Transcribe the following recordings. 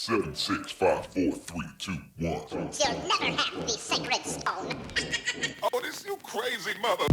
Seven, six, five, four, three, two, one. You'll never have the sacred stone. Oh, this you crazy mother.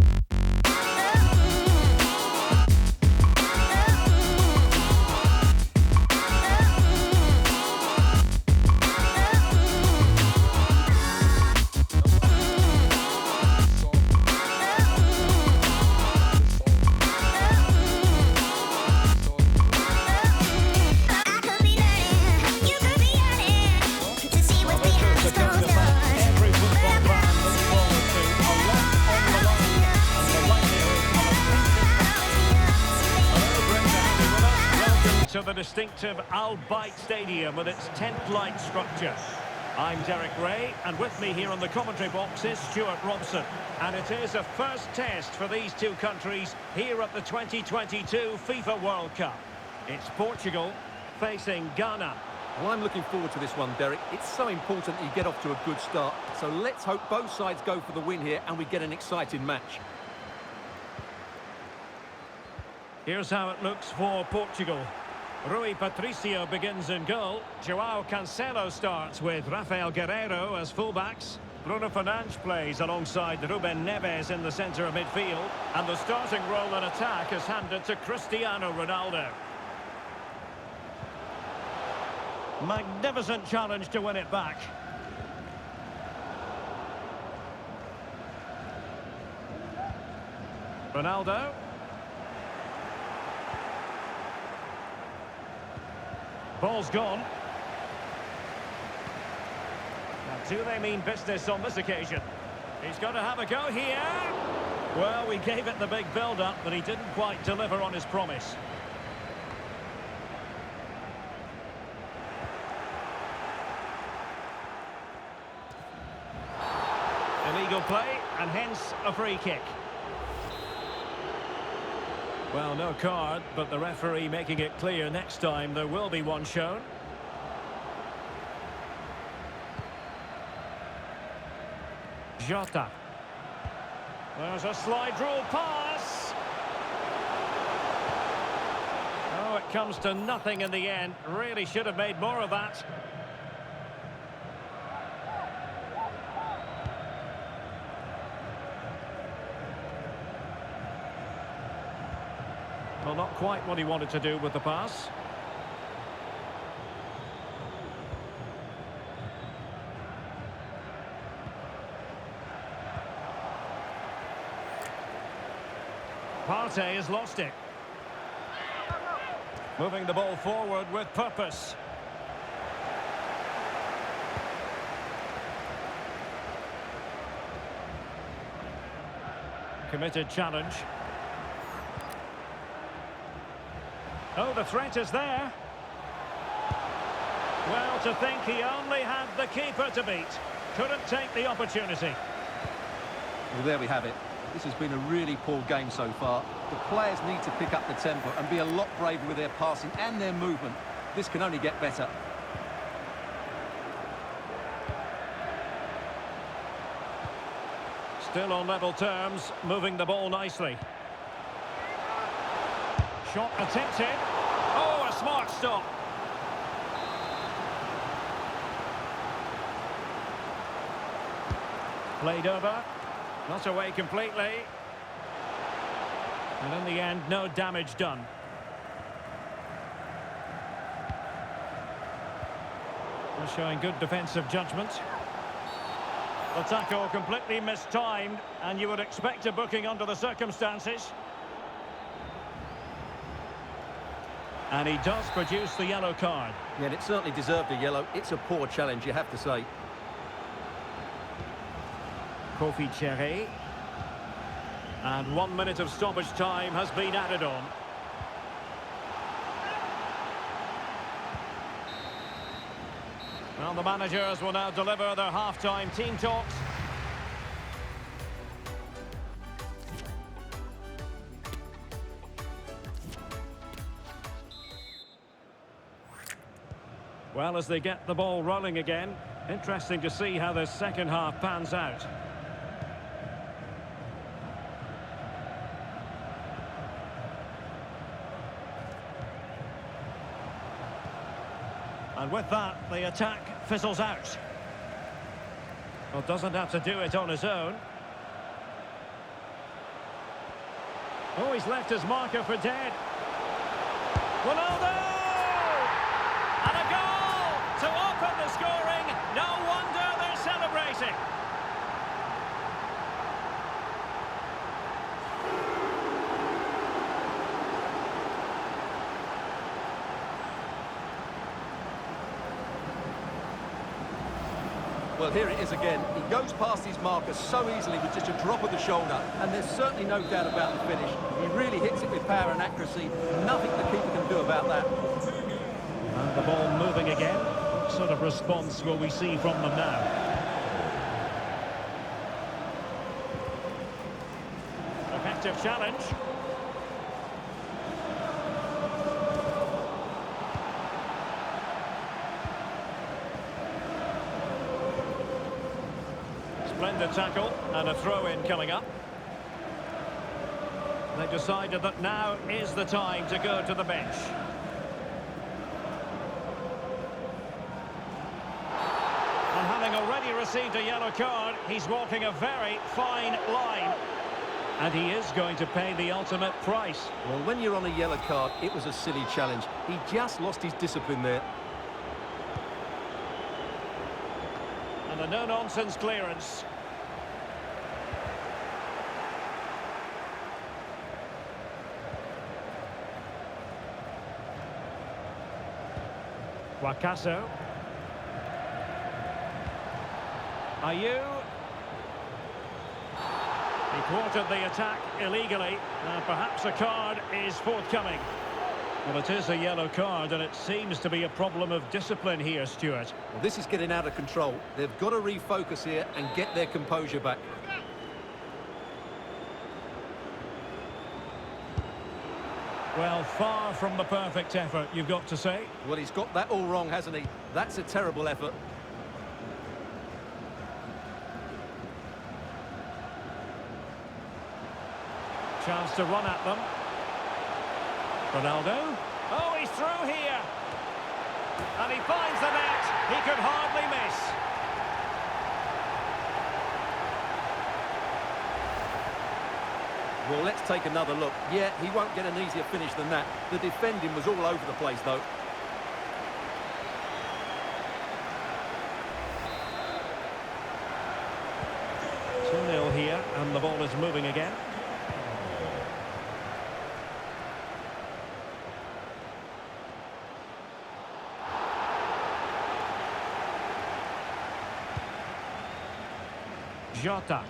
To the distinctive Al Bayt Stadium with its tent-like structure. I'm Derek Ray, and with me here on the commentary box is Stuart Robson. And it is a first test for these two countries here at the 2022 FIFA World Cup. It's Portugal facing Ghana. Well, I'm looking forward to this one, Derek. It's so important that you get off to a good start. So let's hope both sides go for the win here and we get an exciting match. Here's how it looks for Portugal. Rui Patricio begins in goal. Joao Cancelo starts with Rafael Guerreiro as fullbacks. Bruno Fernandes plays alongside Ruben Neves in the centre of midfield. And the starting role in attack is handed to Cristiano Ronaldo. Magnificent challenge to win it back. Ronaldo. Ball's gone. Now, do they mean business on this occasion? He's going to have a go here. Well, we gave it the big build-up, but he didn't quite deliver on his promise. Illegal play, and hence a free kick. Well, no card, but the referee making it clear next time there will be one shown. Jota. There's a slide rule pass. Oh, it comes to nothing in the end. Really should have made more of that. Well, not quite what he wanted to do with the pass. Partey has lost it. Moving the ball forward with purpose. Committed challenge. Oh, the threat is there. Well, to think he only had the keeper to beat. Couldn't take the opportunity. Well, there we have it. This has been a really poor game so far. The players need to pick up the tempo and be a lot braver with their passing and their movement. This can only get better. Still on level terms, moving the ball nicely. Shot attempted. Oh, a smart stop. Played over. Not away completely. And in the end, no damage done. They're showing good defensive judgment. The tackle completely mistimed, and you would expect a booking under the circumstances. And he does produce the yellow card. Yeah, and it certainly deserved a yellow. It's a poor challenge, you have to say. Kofi Cherry. And 1 minute of stoppage time has been added on. Well, the managers will now deliver their half-time team talks. Well, as they get the ball rolling again, interesting to see how the second half pans out. And with that, the attack fizzles out. Well, doesn't have to do it on his own. Oh, he's left his marker for dead. Ronaldo! And a goal to open the scoring. No wonder they're celebrating. Well, here it is again. He goes past his marker so easily with just a drop of the shoulder, and there's certainly no doubt about the finish. He really hits it with power and accuracy. Nothing the keeper can do about that. And the ball moving again. What sort of response will we see from them now? Effective challenge. Splendid tackle and a throw-in coming up. They decided that now is the time to go to the bench. And having already received a yellow card, he's walking a very fine line. And he is going to pay the ultimate price. Well, when you're on a yellow card, it was a silly challenge. He just lost his discipline there. And a no-nonsense clearance. Wakaso. Ayew. He thwarted the attack illegally. Perhaps a card is forthcoming. Well, it is a yellow card, and it seems to be a problem of discipline here, Stuart. Well, this is getting out of control. They've got to refocus here and get their composure back. Well, far from the perfect effort, you've got to say. Well, he's got that all wrong, hasn't he? That's a terrible effort. Chance to run at them. Ronaldo. Oh, he's through here. And he finds the net. He could hardly miss. Well, let's take another look. Yeah, he won't get an easier finish than that. The defending was all over the place, though. Two 0 here, and the ball is moving again. Jota.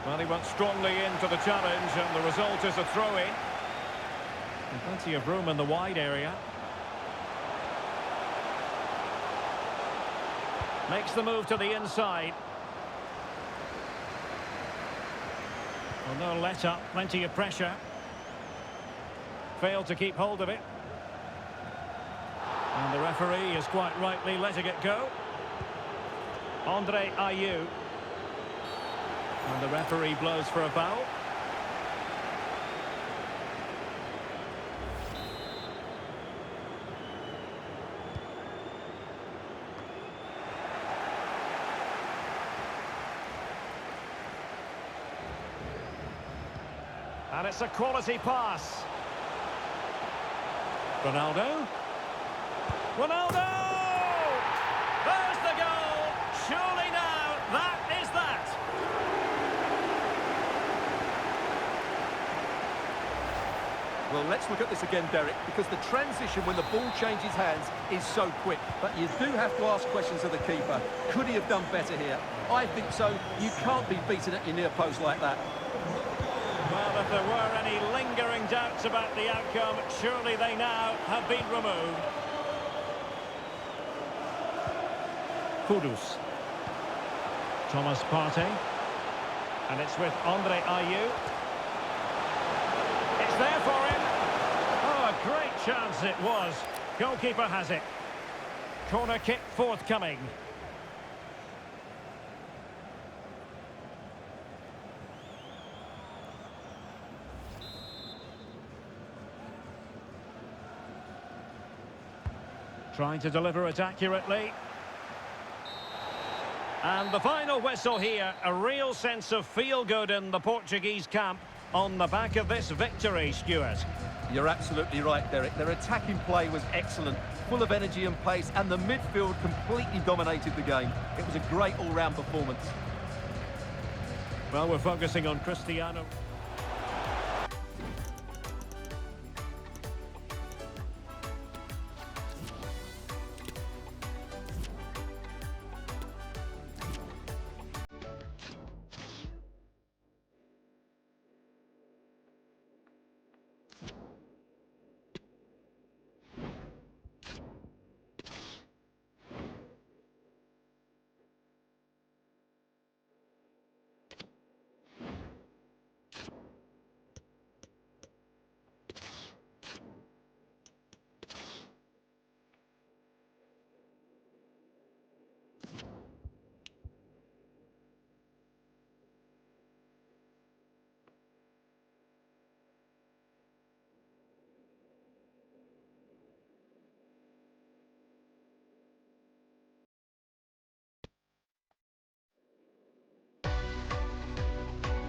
Well, he went strongly into the challenge, and the result is a throw-in. Plenty of room in the wide area. Makes the move to the inside. Well, no let-up, plenty of pressure. Failed to keep hold of it. And the referee is quite rightly letting it go. Ayew. And the referee blows for a foul. And it's a quality pass. Ronaldo. Ronaldo! There's the goal! Surely now, that is that! Well, let's look at this again, Derek, because the transition when the ball changes hands is so quick. But you do have to ask questions of the keeper. Could he have done better here? I think so. You can't be beaten at your near post like that. Well, if there were any lingering doubts about the outcome, surely they now have been removed. Kudus. Thomas Partey. And it's with Ayew. It's there for him. Oh, a great chance it was. Goalkeeper has it. Corner kick forthcoming. Trying to deliver it accurately. And the final whistle here, a real sense of feel-good in the Portuguese camp on the back of this victory, Stuart. You're absolutely right, Derek. Their attacking play was excellent, full of energy and pace, and the midfield completely dominated the game. It was a great all-round performance. Well, we're focusing on Cristiano.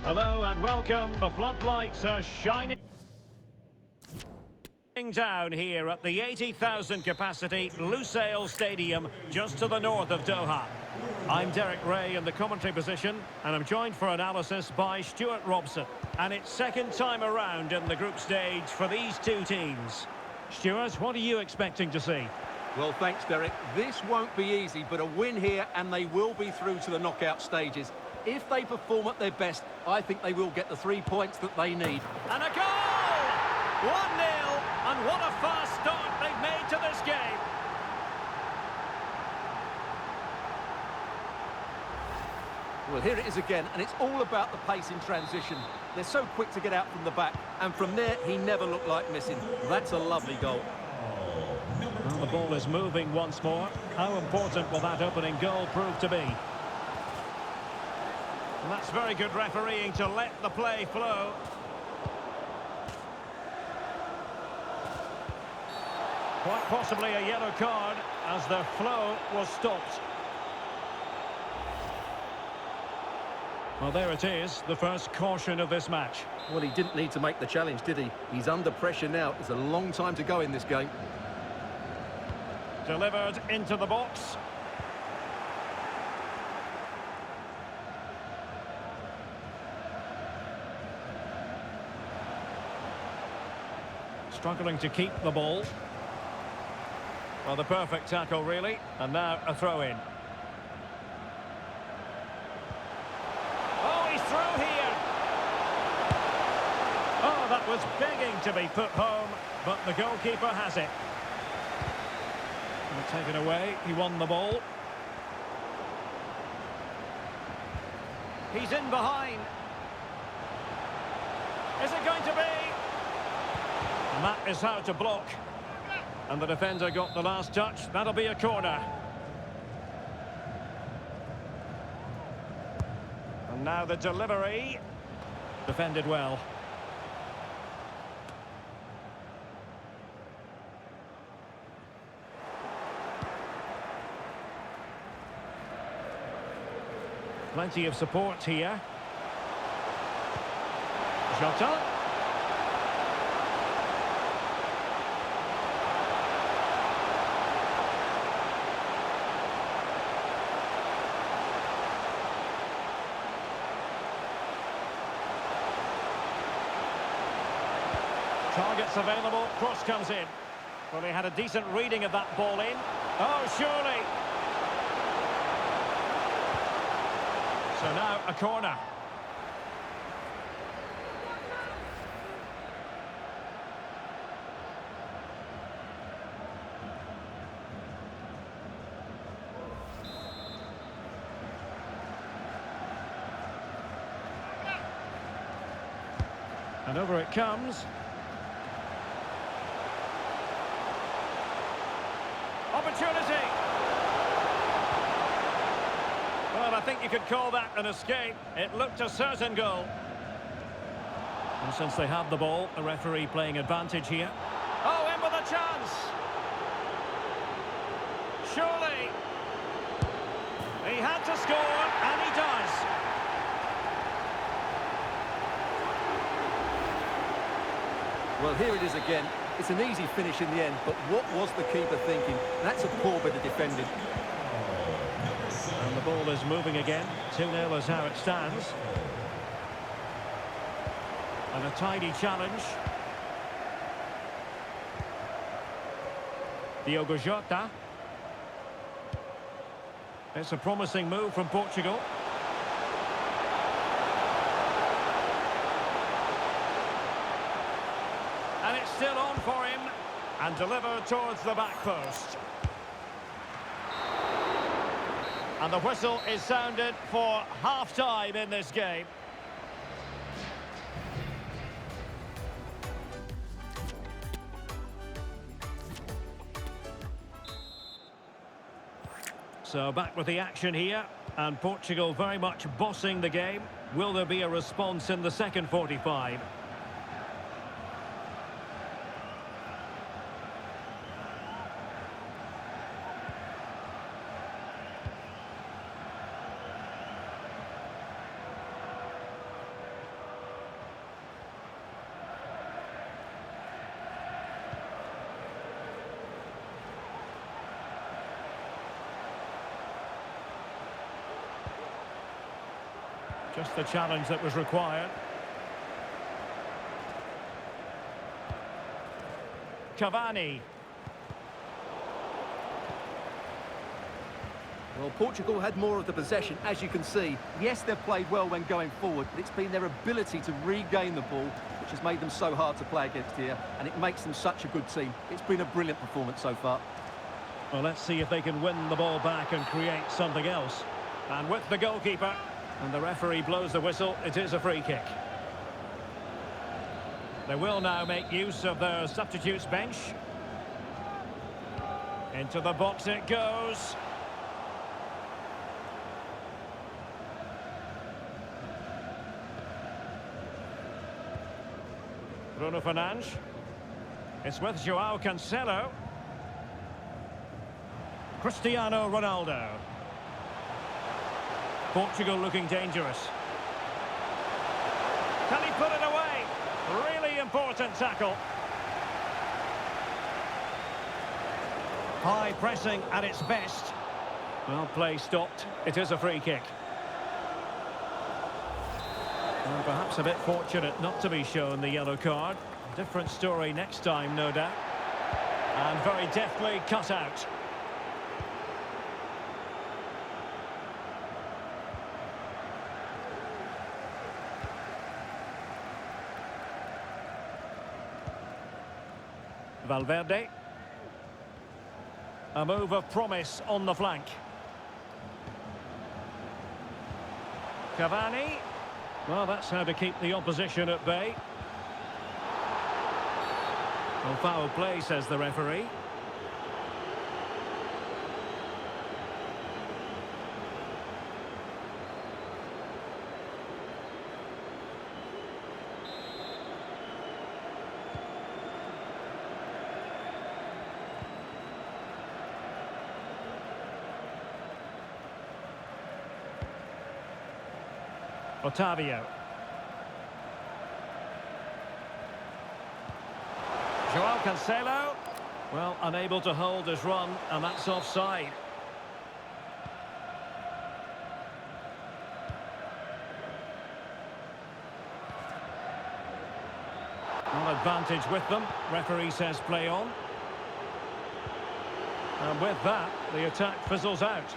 Hello and welcome. The floodlights are shining down here at the 80,000 capacity Lusail Stadium just to the north of Doha. I'm Derek Ray in the commentary position and I'm joined for analysis by Stuart Robson. And it's second time around in the group stage for these two teams. Stuart, what are you expecting to see? Well, thanks, Derek. This won't be easy, but a win here and they will be through to the knockout stages. If they perform at their best, I think they will get the 3 points that they need. And a goal! 1-0, and what a fast start they've made to this game. Well, here it is again, and it's all about the pace in transition. They're so quick to get out from the back, and from there, he never looked like missing. That's a lovely goal. Well, the ball is moving once more. How important will that opening goal prove to be? And that's very good refereeing to let the play flow. Quite possibly a yellow card as the flow was stopped. Well, there it is, the first caution of this match. Well, he didn't need to make the challenge, did he? He's under pressure now. It's a long time to go in this game. Delivered into the box. Struggling to keep the ball. Well, the perfect tackle, really. And now a throw-in. Oh, he's through here. Oh, that was begging to be put home, but the goalkeeper has it. And taken away, he won the ball. He's in behind. Is it going to be? And that is how to block. And the defender got the last touch. That'll be a corner. And now the delivery. Defended well. Plenty of support here. Jota. Targets available, cross comes in. Well, he had a decent reading of that ball in. Oh, surely. So now a corner. And over it comes. Opportunity. Well, I think you could call that an escape. It looked a certain goal. And since they have the ball, the referee playing advantage here. Oh, in with a chance. He had to score, and he does. Well, here it is again. It's an easy finish in the end, but what was the keeper thinking? That's a poor bit of defending. And the ball is moving again. 2-0 is how it stands. And a tidy challenge. Diogo Jota. It's a promising move from Portugal. And it's still on for him. And delivered towards the back post. And the whistle is sounded for half-time in this game. So back with the action here, and Portugal very much bossing the game. Will there be a response in the second 45? Just the challenge that was required. Cavani. Well, Portugal had more of the possession, as you can see. Yes, they've played well when going forward, but it's been their ability to regain the ball which has made them so hard to play against here, and it makes them such a good team. It's been a brilliant performance so far. Well, let's see if they can win the ball back and create something else. And with the goalkeeper, and the referee blows the whistle, it is a free kick. They will now make use of their substitutes bench. Into the box it goes. Bruno Fernandes. It's with João Cancelo. Cristiano Ronaldo. Portugal looking dangerous. Can he put it away? Really important tackle. High pressing at its best. Well, play stopped. It is a free kick. And perhaps a bit fortunate not to be shown the yellow card. Different story next time, no doubt. And very deftly cut out. Valverde. A move of promise on the flank. Cavani. Well, that's how to keep the opposition at bay. Well, foul play, says the referee. Otavio. João Cancelo. Well, unable to hold his run, and that's offside. An advantage with them. Referee says play on. And with that, the attack fizzles out.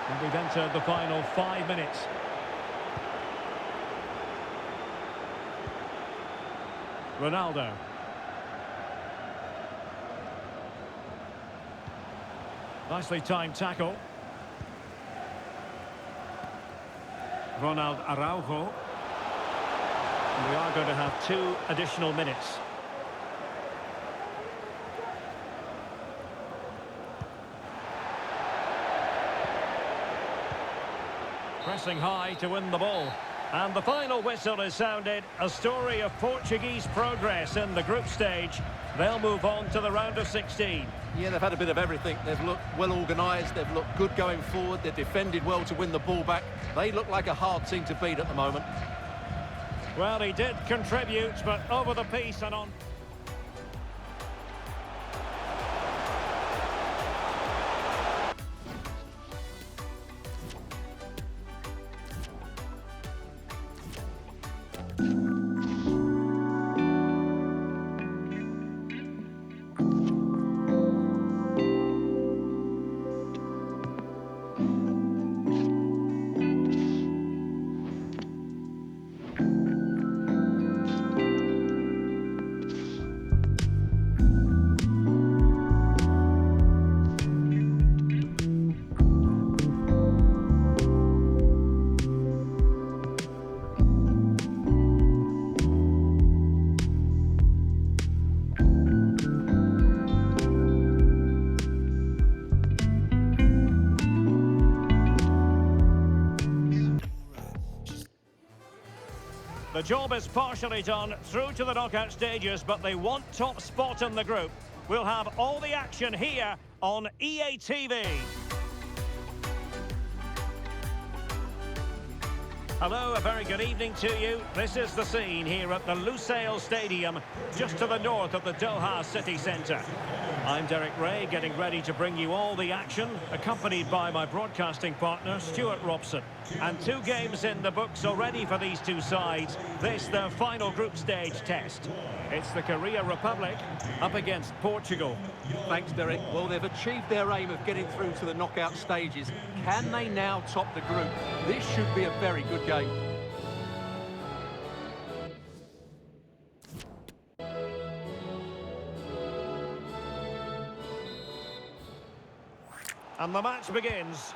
And we've entered the final 5 minutes. Ronaldo. Nicely timed tackle. Ronald Araujo. And we are going to have 2 additional minutes. Pressing high to win the ball. And the final whistle is sounded. A story of Portuguese progress in the group stage. They'll move on to the round of 16. Yeah, they've had a bit of everything. They've looked well organised, they've looked good going forward, they've defended well to win the ball back. They look like a hard team to beat at the moment. Well, he did contribute, but over the piece and on. The job is partially done through to the knockout stages, but they want top spot in the group. We'll have all the action here on EA TV. Hello, a very good evening to you. This is the scene here at the Lusail Stadium, just to the north of the Doha city centre. I'm Derek Ray, getting ready to bring you all the action, accompanied by my broadcasting partner, Stuart Robson. And 2 games in the books already for these two sides. This, their final group stage test. It's the Korea Republic up against Portugal. Thanks, Derek. Well, they've achieved their aim of getting through to the knockout stages. Can they now top the group? This should be a very good game. And the match begins.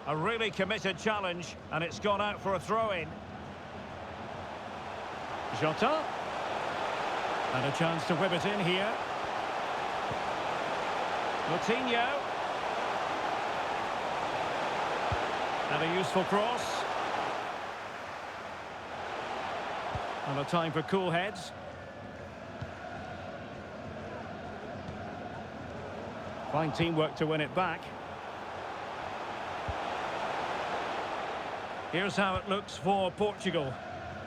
A really committed challenge, and it's gone out for a throw-in. Jota. And a chance to whip it in here. Coutinho. And a useful cross. And a time for cool heads. Fine teamwork to win it back. Here's how it looks for Portugal.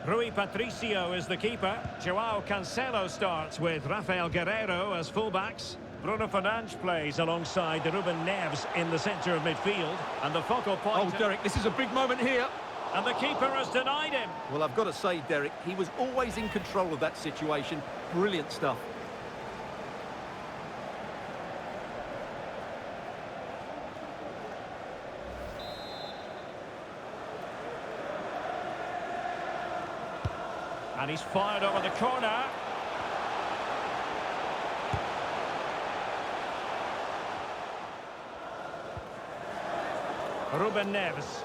Rui Patricio is the keeper. João Cancelo starts with Rafael Guerreiro as fullbacks. Bruno Fernandes plays alongside Ruben Neves in the centre of midfield. And the focal point... Oh, Derek, this is a big moment here. And the keeper has denied him. Well, I've got to say, Derek, he was always in control of that situation. Brilliant stuff. And he's fired over the corner. Ruben Neves.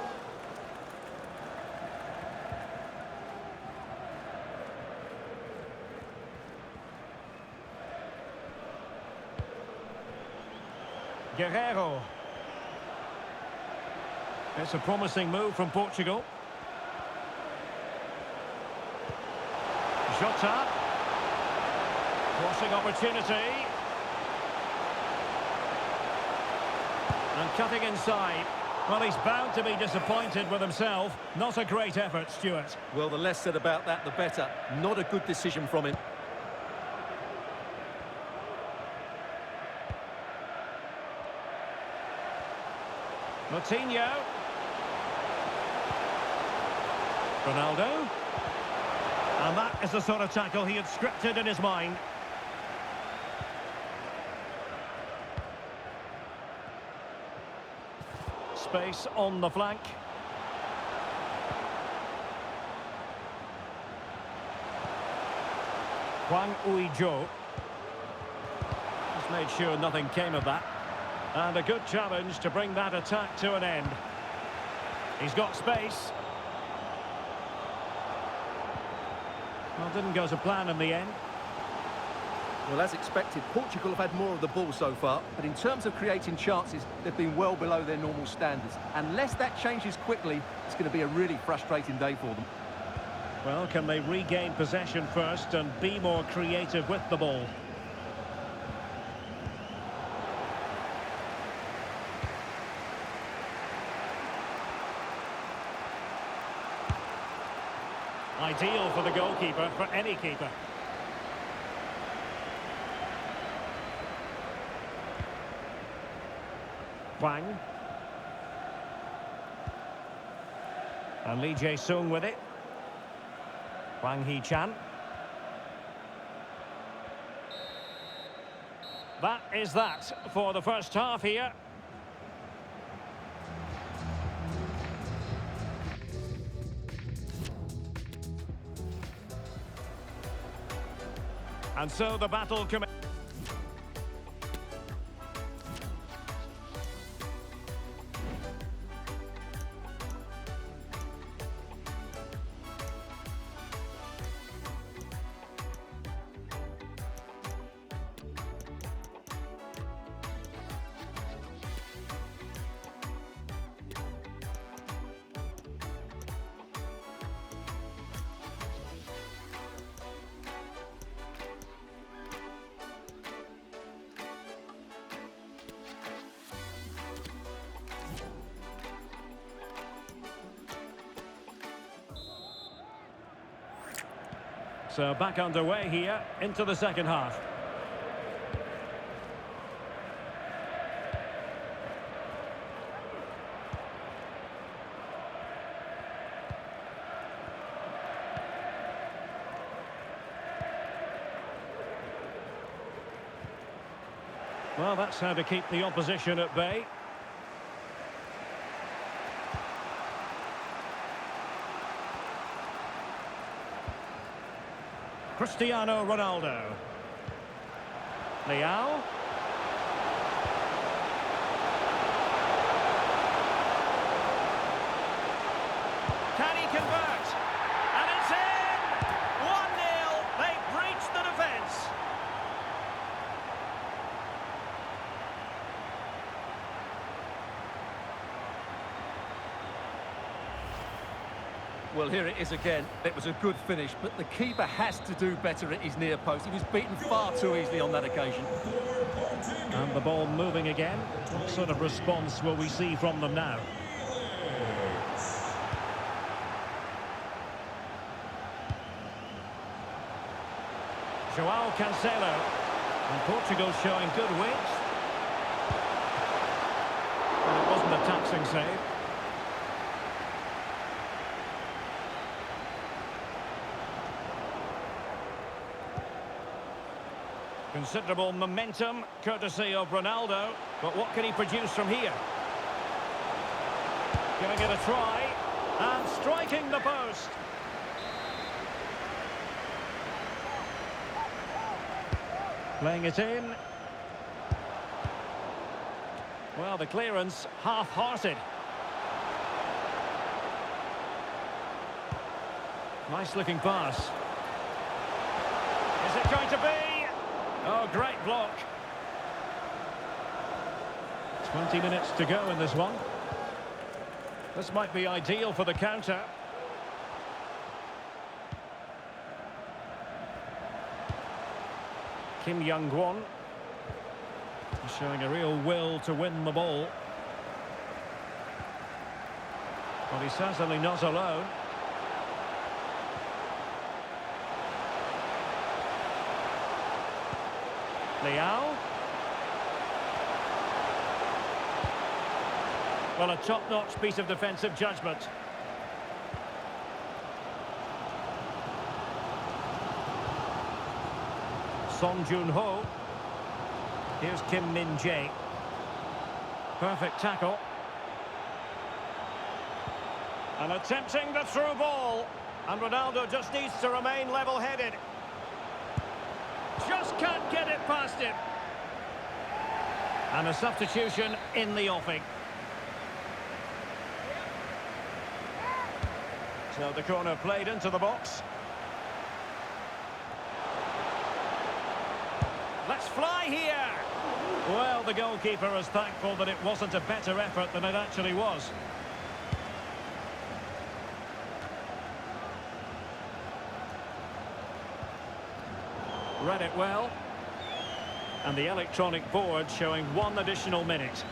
Guerreiro. It's a promising move from Portugal. Jota. Crossing opportunity. And cutting inside. Well, he's bound to be disappointed with himself. Not a great effort, Stuart. Well, the less said about that, the better. Not a good decision from him. Coutinho. Ronaldo. And that is the sort of tackle he had scripted in his mind. Space on the flank. Hwang Ui-jo. Just made sure nothing came of that. And a good challenge to bring that attack to an end. He's got space. Well, didn't go to plan in the end. Well, as expected, Portugal have had more of the ball so far, but in terms of creating chances, they've been well below their normal standards. Unless that changes quickly, it's going to be a really frustrating day for them. Well, can they regain possession first and be more creative with the ball? Ideal for the goalkeeper, for any keeper. Wang. And Lee Jae-sung with it. Wang Hee-chan. That is that for the first half here. And so the battle commences. So back underway here into the second half. Well, that's how to keep the opposition at bay. Cristiano Ronaldo. Leao. Can he convert? And it's in! 1-0. They've breached the defence. Well, here it is again. It was a good finish, but the keeper has to do better at his near post. He was beaten far too easily on that occasion. And the ball moving again. What sort of response will we see from them now? João Cancelo. And Portugal showing good wit. But it wasn't a taxing save. Considerable momentum, courtesy of Ronaldo. But what can he produce from here? Giving it a try. And striking the post. Playing it in. Well, the clearance half-hearted. Nice looking pass. Is it going to be? Oh, great block. 20 minutes to go in this one. This might be ideal for the counter. Kim Young-gwon showing a real will to win the ball. But he's certainly not alone. Leao. Well, a top-notch piece of defensive judgment. Song Joon-ho. Here's Kim Min-jae. Perfect tackle. And attempting the through ball. And Ronaldo just needs to remain level-headed. Just can't get it past him. And a substitution in the offing. So the corner played into the box. Let's fly here. Well, the goalkeeper is thankful that it wasn't a better effort than it actually was. Read it well. And the electronic board showing 1 additional minute.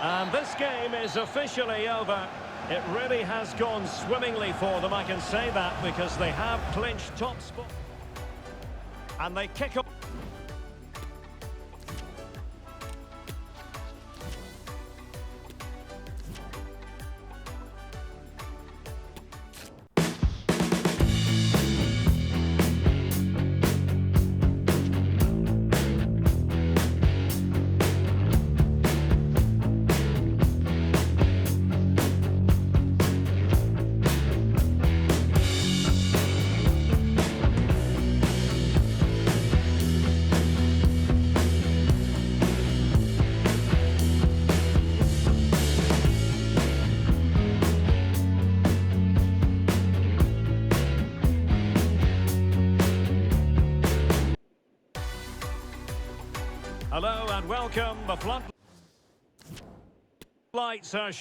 And this game is officially over. It really has gone swimmingly for them, I can say that, because they have clinched top spot. And they kick up. Hello and welcome. The floodlights are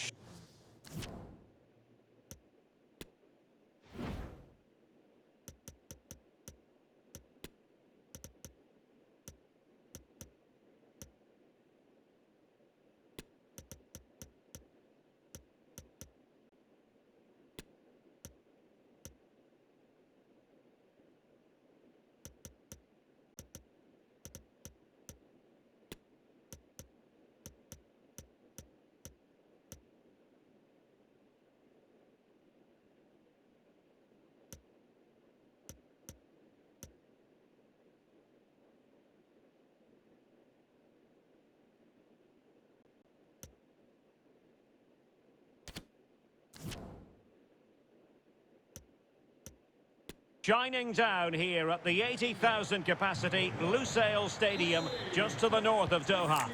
shining down here at the 80,000 capacity Lusail Stadium, just to the north of Doha.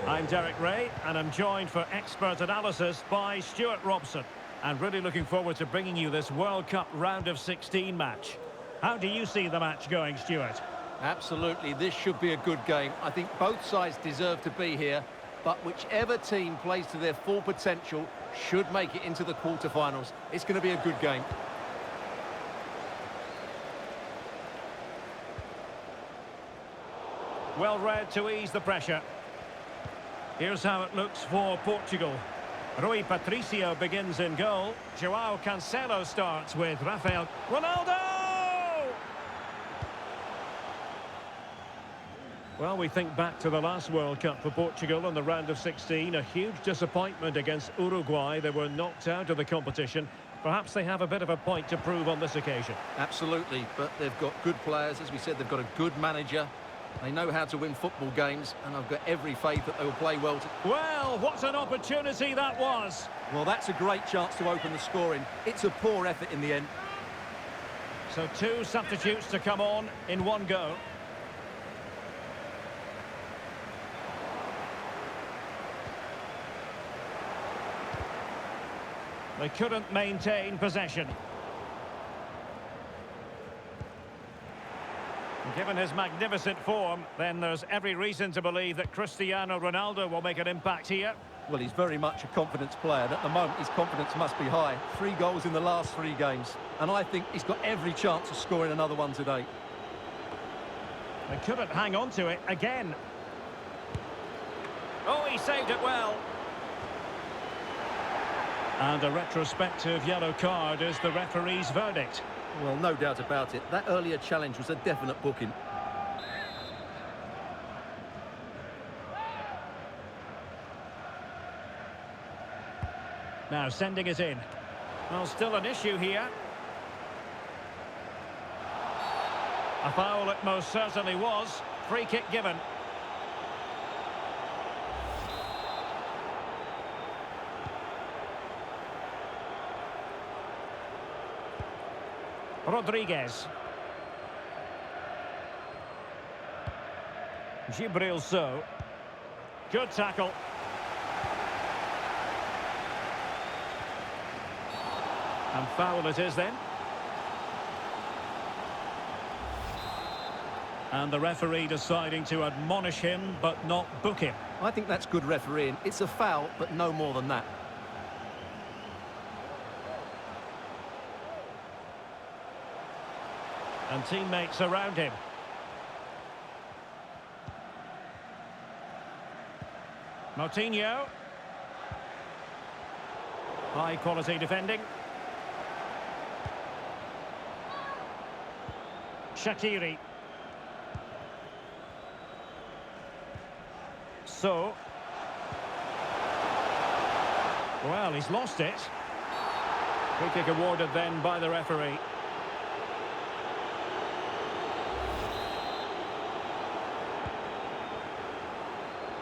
I'm Derek Ray, and I'm joined for expert analysis by Stuart Robson. And really looking forward to bringing you this World Cup round of 16 match. How do you see the match going, Stuart? Absolutely, this should be a good game. I think both sides deserve to be here, but whichever team plays to their full potential should make it into the quarter-finals. It's going to be a good game. Well read to ease the pressure. Here's how it looks for Portugal. Rui Patricio begins in goal. João Cancelo starts with Rafael. Ronaldo! Well, we think back to the last World Cup for Portugal in the round of 16. A huge disappointment against Uruguay. They were knocked out of the competition. Perhaps they have a bit of a point to prove on this occasion. Absolutely, but they've got good players. As we said, they've got a good manager. They know how to win football games, and I've got every faith that they will play well. Well, what an opportunity that was! Well, that's a great chance to open the scoring. It's a poor effort in the end. So 2 substitutes to come on in one go. They couldn't maintain possession. Given his magnificent form, then there's every reason to believe that Cristiano Ronaldo will make an impact here. Well, he's very much a confidence player, and at the moment his confidence must be high. 3 goals in the last 3 games, and I think he's got every chance of scoring another one today. They couldn't hang on to it again. Oh, he saved it well. And a retrospective yellow card is the referee's verdict. Well, no doubt about it. That earlier challenge was a definite booking. Now sending it in. Well, still an issue here. A foul it most certainly was. Free kick given. Rodriguez. Gibril So. Good tackle. And foul it is then. And the referee deciding to admonish him but not book him. I think that's good refereeing. It's a foul, but no more than that. And teammates around him. Moutinho. High quality defending. Shaqiri. So. Well, he's lost it. Free kick awarded then by the referee.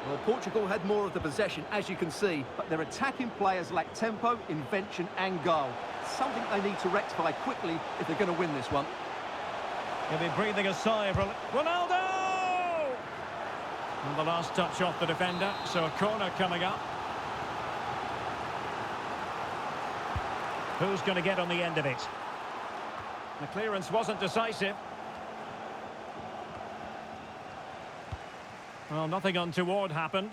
Well, Portugal had more of the possession, as you can see, but their attacking players lack tempo, invention and goal. Something they need to rectify quickly if they're going to win this one. He'll be breathing a sigh of relief. Ronaldo! And the last touch off the defender, so a corner coming up. Who's going to get on the end of it? The clearance wasn't decisive. Well, nothing untoward happened.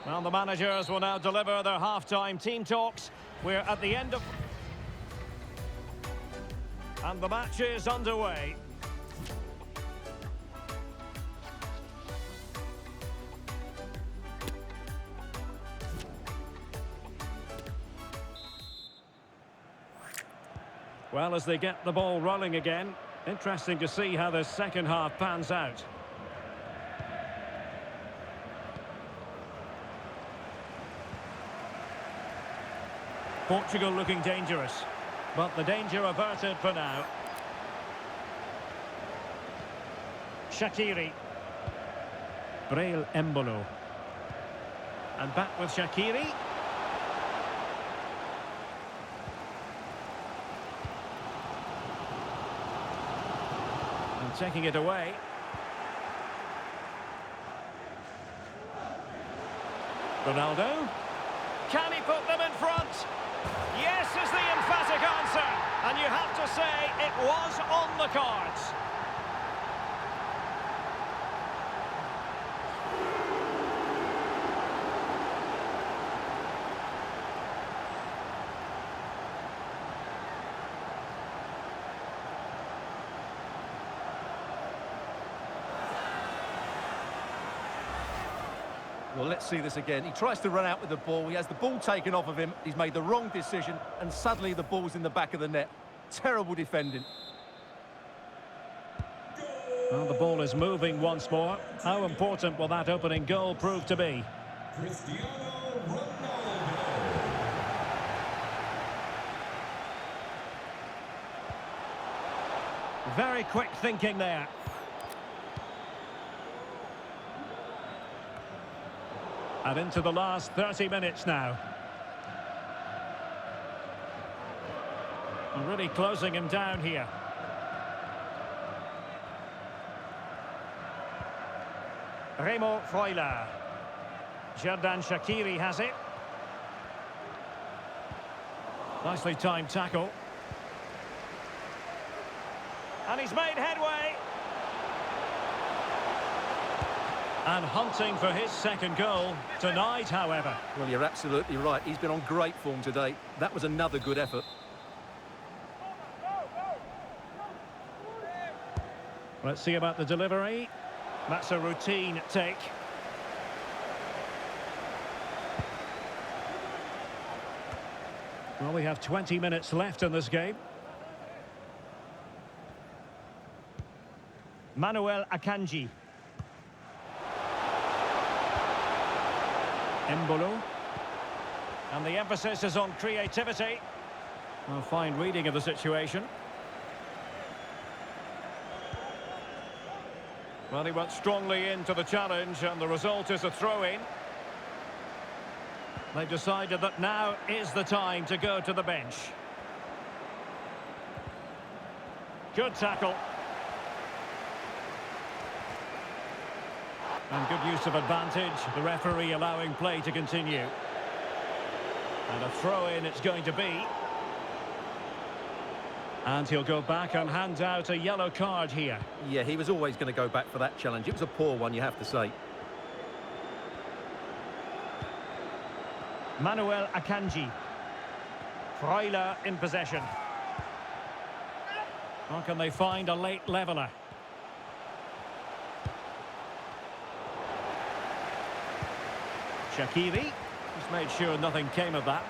Well, the managers will now deliver their half-time team talks. We're at the end of... And the match is underway. Well, as they get the ball rolling again, interesting to see how the second half pans out. Portugal looking dangerous, but the danger averted for now. Shaqiri. Braille Embolo. And back with Shaqiri. And taking it away. Ronaldo. Can he put them in front? Yes is the emphatic answer. And you have to say it was on the cards. Well, let's see this again. He tries to run out with the ball. He has the ball taken off of him. He's made the wrong decision, and suddenly the ball's in the back of the net. Terrible defending. Well, the ball is moving once more. How important will that opening goal prove to be? Very quick thinking there. And into the last 30 minutes now. And really closing him down here. Remo Freuler. Xherdan Shaqiri has it. Nicely timed tackle. And he's made headway. And hunting for his second goal tonight, however. Well, you're absolutely right. He's been on great form today. That was another good effort. Let's see about the delivery. That's a routine take. Well, we have 20 minutes left in this game. Manuel Akanji. Embolo. And the emphasis is on creativity. A fine reading of the situation. Well, he went strongly into the challenge, and the result is a throw-in. They've decided that now is the time to go to the bench. Good tackle. And good use of advantage, the referee allowing play to continue. And a throw-in it's going to be. And he'll go back and hand out a yellow card here. Yeah, he was always going to go back for that challenge. It was a poor one, you have to say. Manuel Akanji. Freuler in possession. Or can they find a late leveller? Shaqiri. He's made sure nothing came of that.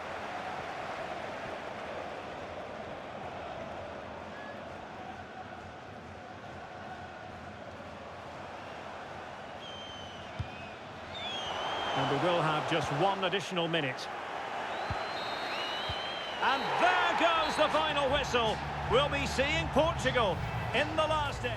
And we will have just one additional minute. And there goes the final whistle. We'll be seeing Portugal in the last day.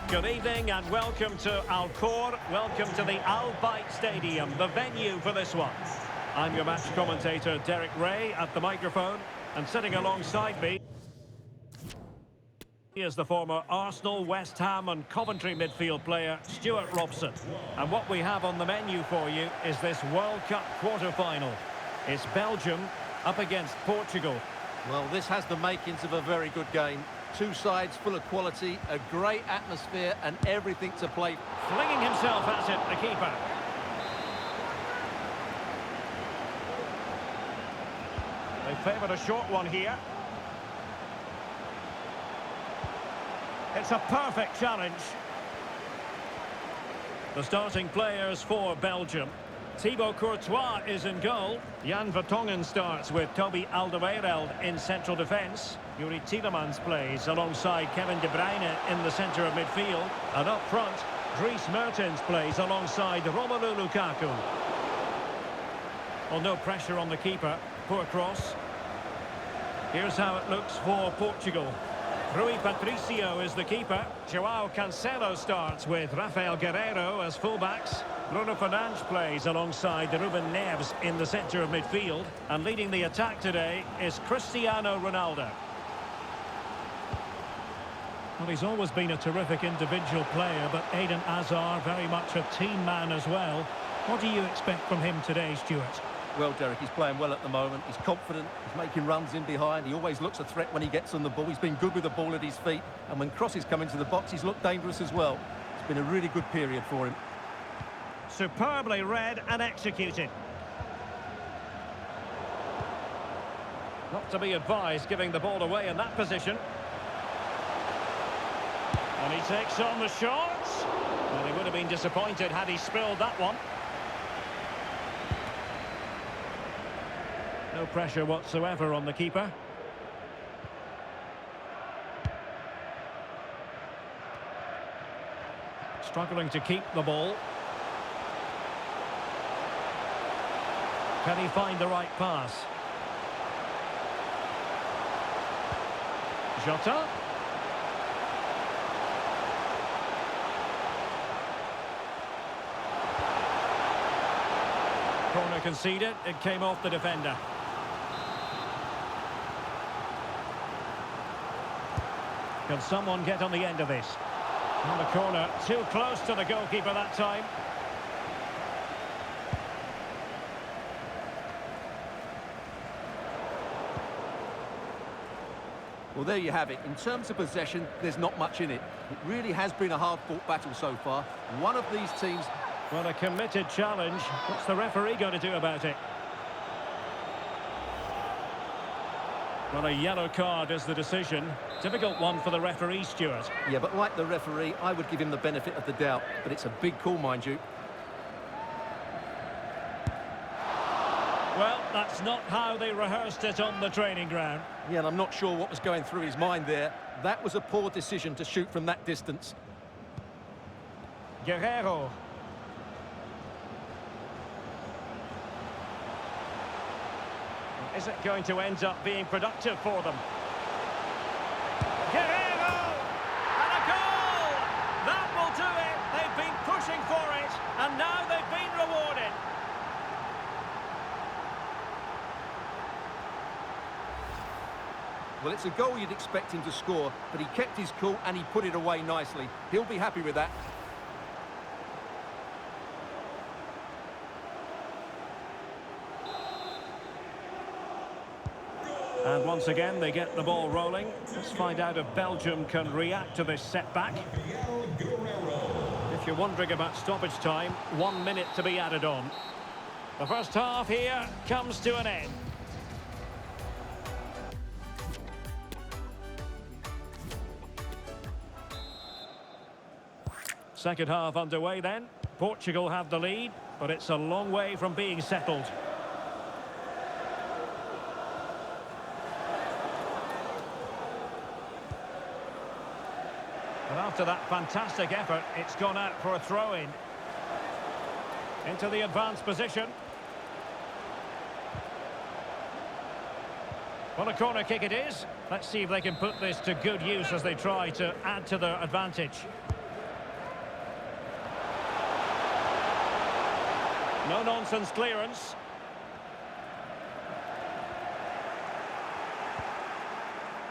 Good evening and welcome to Al Khor. Welcome to the Al Bayt Stadium, the venue for this one. I'm your match commentator, Derek Ray, at the microphone, and sitting alongside me is the former Arsenal, West Ham and Coventry midfield player, Stuart Robson. And what we have on the menu for you is this World Cup quarter-final. It's Belgium up against Portugal. Well, this has the makings of a very good game. Two sides full of quality, a great atmosphere and everything to play. Flinging himself at it, the keeper. They favoured a short one here. It's a perfect challenge. The starting players for Belgium. Thibaut Courtois is in goal. Jan Vertonghen starts with Toby Alderweireld in central defence. Yuri Tielemans plays alongside Kevin De Bruyne in the centre of midfield. And up front, Dries Mertens plays alongside Romelu Lukaku. Well, no pressure on the keeper. Poor cross. Here's how it looks for Portugal. Rui Patricio is the keeper. Joao Cancelo starts with Rafael Guerreiro as fullbacks. Bruno Fernandes plays alongside Ruben Neves in the centre of midfield. And leading the attack today is Cristiano Ronaldo. Well, he's always been a terrific individual player, but Eden Hazard very much a team man as well. What do you expect from him today, Stuart? Well, Derek, he's playing well at the moment. He's confident. He's making runs in behind. He always looks a threat when he gets on the ball. He's been good with the ball at his feet. And when crosses come into the box, he's looked dangerous as well. It's been a really good period for him. Superbly read and executed. Not to be advised giving the ball away in that position. And he takes on the shots. Well, he would have been disappointed had he spilled that one. No pressure whatsoever on the keeper. Struggling to keep the ball. Can he find the right pass? Jota. Corner conceded. It came off the defender. Can someone get on the end of this? On the corner, too close to the goalkeeper that time. Well, there you have it. In terms of possession, there's not much in it. It really has been a hard-fought battle so far. One of these teams... Well, a committed challenge. What's the referee going to do about it? Well, a yellow card is the decision. Difficult one for the referee, Stuart. Yeah, but like the referee, I would give him the benefit of the doubt. But it's a big call, mind you. Well, that's not how they rehearsed it on the training ground. Yeah, and I'm not sure what was going through his mind there. That was a poor decision to shoot from that distance. Guerrero. Is it going to end up being productive for them? Guerrero! And a goal! That will do it! They've been pushing for it, and now they've been rewarded. Well, it's a goal you'd expect him to score, but he kept his cool and he put it away nicely. He'll be happy with that. And once again, they get the ball rolling. Let's find out if Belgium can react to this setback. If you're wondering about stoppage time, 1 minute to be added on. The first half here comes to an end. Second half underway then. Portugal have the lead, but it's a long way from being settled. And after that fantastic effort, it's gone out for a throw-in. Into the advanced position. Well, a corner kick it is. Let's see if they can put this to good use as they try to add to their advantage. No-nonsense clearance.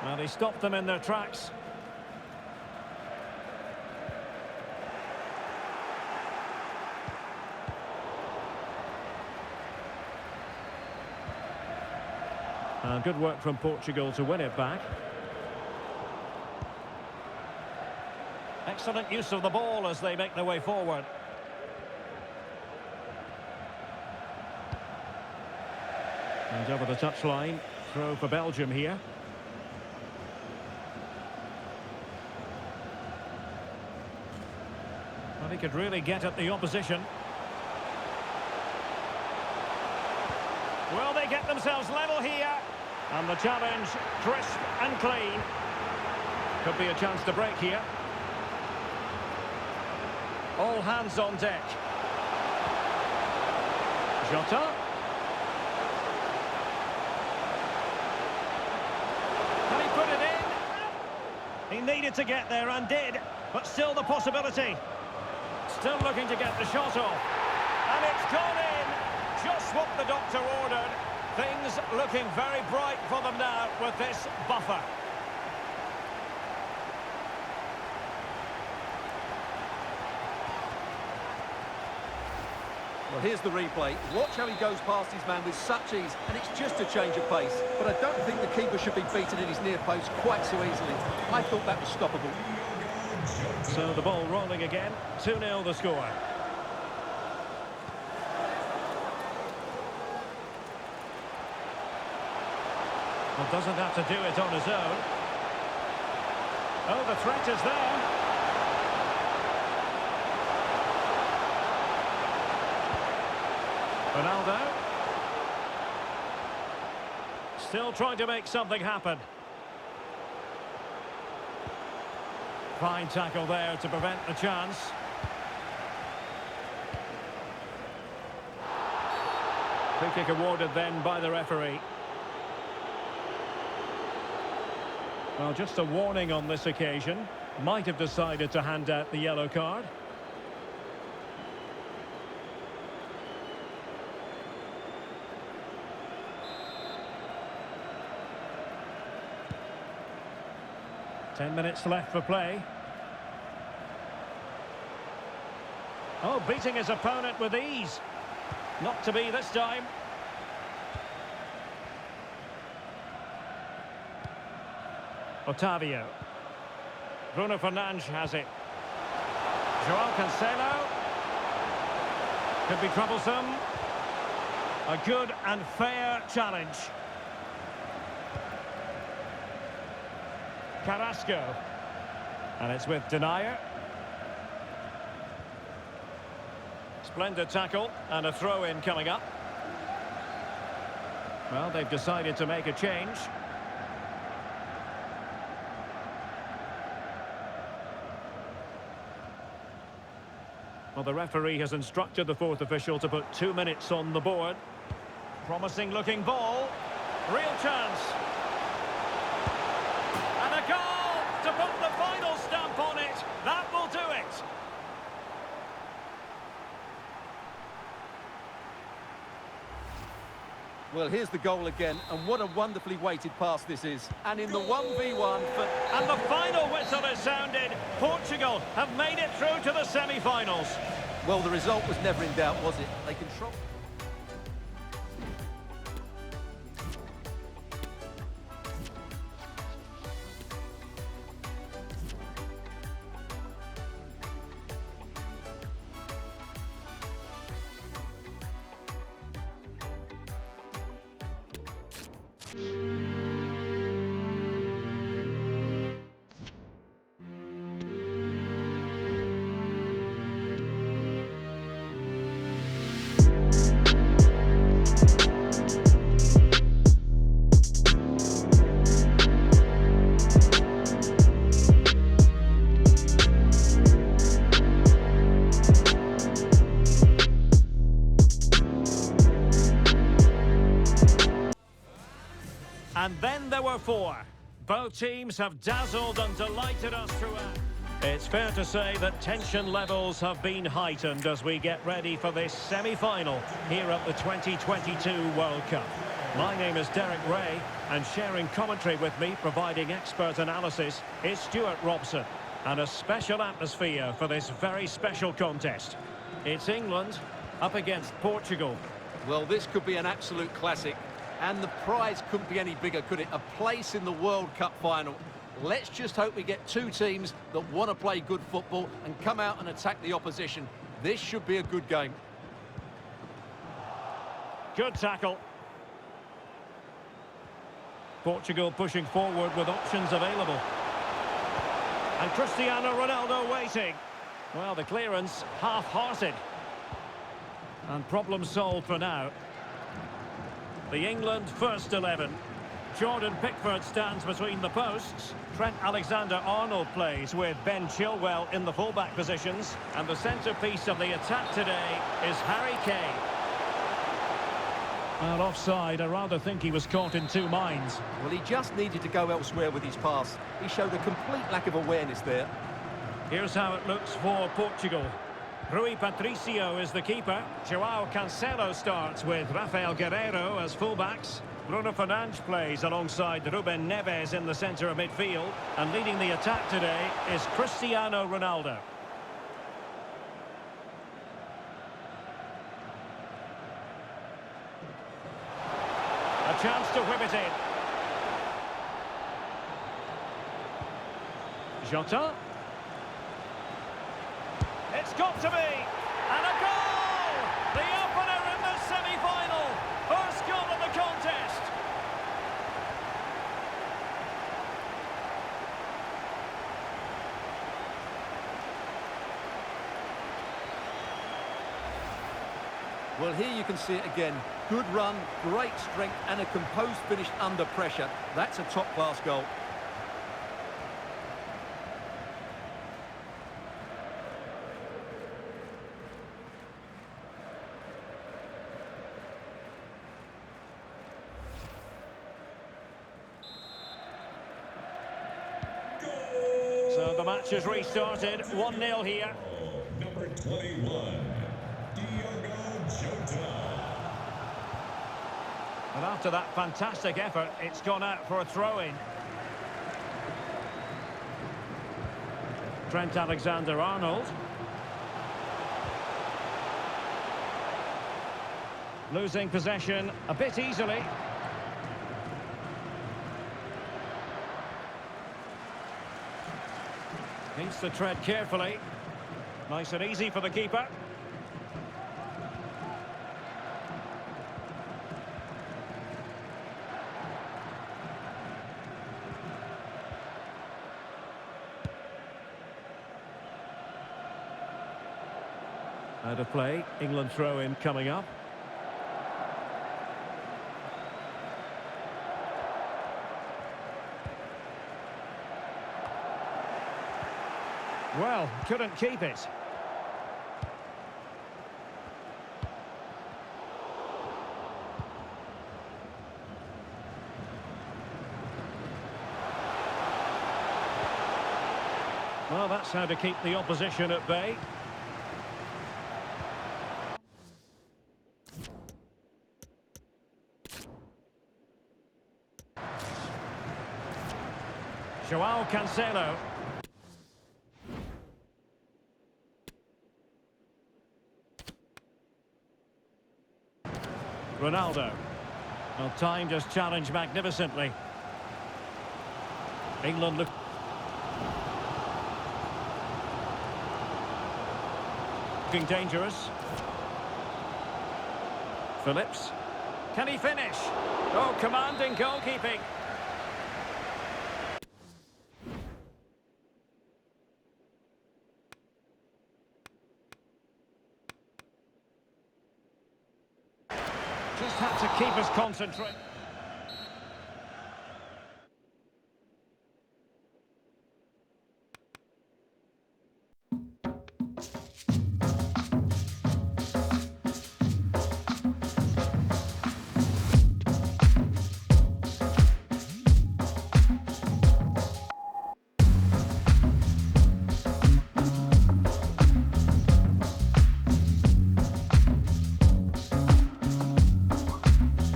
Well, he stopped them in their tracks. Good work from Portugal to win it back. Excellent use of the ball as they make their way forward. And over the touchline, throw for Belgium here. Well, he could really get at the opposition. Will they get themselves level here? And the challenge, crisp and clean. Could be a chance to break here. All hands on deck. Jota. Can he put it in? He needed to get there and did, but still the possibility. Still looking to get the shot off. And it's gone in. Just what the doctor ordered. Things looking very bright for them now with this buffer. Well, here's the replay. Watch how he goes past his man with such ease, and it's just a change of pace. But I don't think the keeper should be beaten in his near post quite so easily. I thought that was stoppable. So the ball rolling again. 2-0 the score. Well, doesn't have to do it on his own. Oh, the threat is there. Ronaldo. Still trying to make something happen. Fine tackle there to prevent the chance. Free kick awarded then by the referee. Well, just a warning on this occasion. Might have decided to hand out the yellow card. Ten minutes left for play. Oh, beating his opponent with ease. Not to be this time. Otavio. Bruno Fernandes has it. Joao Cancelo. Could be troublesome. A good and fair challenge. Carrasco. And it's with Denier. Splendid tackle and a throw-in coming up. Well, they've decided to make a change. Well, the referee has instructed the fourth official to put 2 minutes on the board. Promising looking ball. Real chance. And a goal to put the final stamp on it. That will do it. Well, here's the goal again, and what a wonderfully weighted pass this is. And in the 1v1 for... And the final whistle has sounded. Portugal have made it through to the semi-finals. Well, the result was never in doubt, was it? They control... And then there were four. Both teams have dazzled and delighted us throughout. It's fair to say that tension levels have been heightened as we get ready for this semi-final here at the 2022 World Cup. My name is Derek Ray, and sharing commentary with me, providing expert analysis, is Stuart Robson. And a special atmosphere for this very special contest. It's England up against Portugal. Well, this could be an absolute classic. And the prize couldn't be any bigger, could it? A place in the World Cup final. Let's just hope we get two teams that want to play good football and come out and attack the opposition. This should be a good game. Good tackle. Portugal pushing forward with options available. And Cristiano Ronaldo waiting. Well, the clearance half-hearted. And problem solved for now. The England first 11. Jordan Pickford stands between the posts. Trent Alexander-Arnold plays with Ben Chilwell in the fullback positions. And the centrepiece of the attack today is Harry Kane. Well, offside, I rather think he was caught in two minds. Well, he just needed to go elsewhere with his pass. He showed a complete lack of awareness there. Here's how it looks for Portugal. Rui Patricio is the keeper. Joao Cancelo starts with Rafael Guerreiro as fullbacks. Bruno Fernandes plays alongside Ruben Neves in the centre of midfield. And leading the attack today is Cristiano Ronaldo. A chance to whip it in. Jota. It's got to be! And a goal! The opener in the semi-final! First goal of the contest! Well, here you can see it again. Good run, great strength, and a composed finish under pressure. That's a top-class goal. So the match has restarted, 1-0 here. Number 21, Diogo Jota. And after that fantastic effort, it's gone out for a throw-in. Trent Alexander-Arnold. Losing possession a bit easily. Needs to tread carefully. Nice and easy for the keeper. Out of play, England throw-in coming up. Well, couldn't keep it. Well, that's how to keep the opposition at bay. Joao Cancelo. Ronaldo. Well, time just challenged magnificently. England look... looking dangerous. Phillips. Can he finish? Oh, commanding goalkeeping. Just had to keep us concentrated.